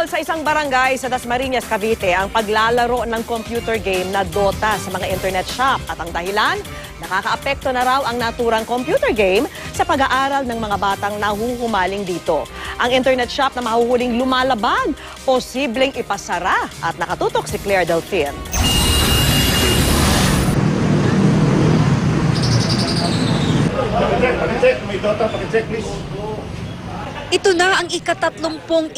Bawal sa isang barangay sa Dasmariñas, Cavite ang paglalaro ng computer game na Dota sa mga internet shop. At ang dahilan, nakakaapekto na raw ang naturang computer game sa pag-aaral ng mga batang nahuhumaling dito. Ang internet shop na mahuhuling lumalabag, posibleng ipasara. At nakatutok si Claire Delfin. May Dota, pakicheck please. Ito na ang ika-30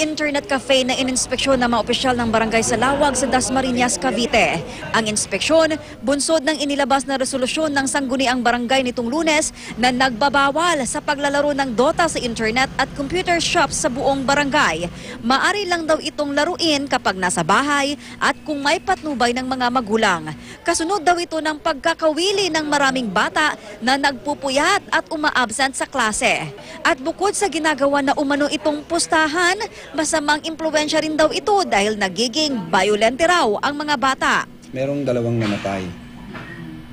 internet cafe na ininspeksyon ng mga opisyal ng barangay Salawag sa Dasmariñas, Cavite. Ang inspeksyon, bunsod ng inilabas na resolusyon ng sangguniang barangay nitong Lunes na nagbabawal sa paglalaro ng Dota sa internet at computer shops sa buong barangay. Maari lang daw itong laruin kapag nasa bahay at kung may patnubay ng mga magulang. Kasunod daw ito ng pagkakawili ng maraming bata na nagpupuyat at umaabsent sa klase. At bukod sa ginagawa na umano itong pustahan, masamang impluwensya rin daw ito dahil nagiging violente raw ang mga bata. Merong 2 namatay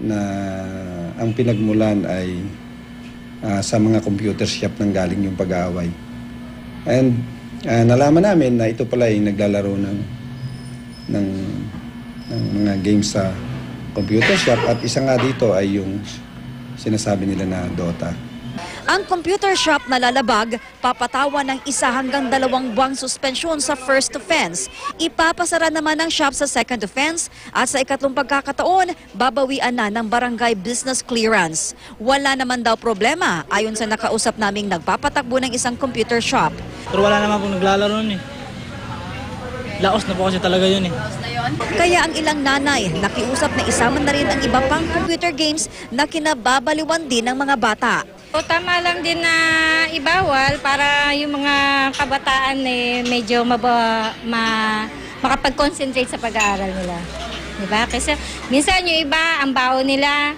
na ang pinagmulan ay sa mga computer shop nang galing yung pag-aaway. And nalaman namin na ito pala ay naglalaro ng mga games sa computer shop at isa nga dito ay yung sinasabi nila na Dota. Ang computer shop na lalabag, papatawan ng 1 hanggang 2 buwang suspensyon sa first offense. Ipapasara naman ang shop sa second offense at sa ikatlong pagkakataon, babawian na ng barangay business clearance. Wala naman daw problema ayon sa nakausap naming nagpapatakbo ng isang computer shop. Pero wala naman pong naglalaro nun eh. Laos na po kasi talaga yun eh. Kaya ang ilang nanay nakiusap na isama na rin ang iba pang computer games na kinababaliwan din ng mga bata. O tama lang din na ibawal para yung mga kabataan medyo makapag-concentrate sa pag-aaral nila. Diba? Kasi minsan yung iba, ang baon nila,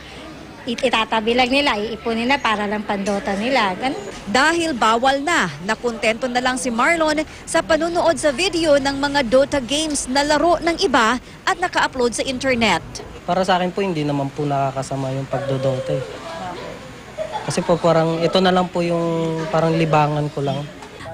itatabi lang nila, iipunin na para lang pandota nila. Dahil bawal na, nakontento na lang si Marlon sa panunood sa video ng mga Dota games na laro ng iba at naka-upload sa internet. Para sa akin po, hindi naman po nakakasama yung pagdodota eh. Kasi po parang ito na lang po yung parang libangan ko lang.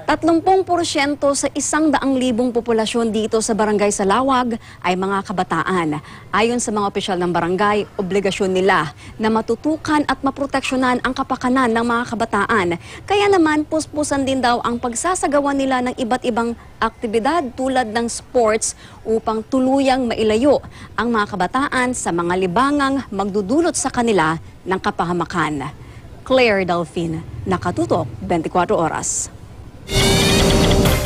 30% sa 100,000 populasyon dito sa Barangay Salawag ay mga kabataan. Ayon sa mga opisyal ng barangay, obligasyon nila na matutukan at maproteksyonan ang kapakanan ng mga kabataan. Kaya naman, puspusan din daw ang pagsasagawa nila ng iba't ibang aktibidad tulad ng sports upang tuluyang mailayo ang mga kabataan sa mga libangang magdudulot sa kanila ng kapahamakan. Claire Delfin, nakatutok 24 oras.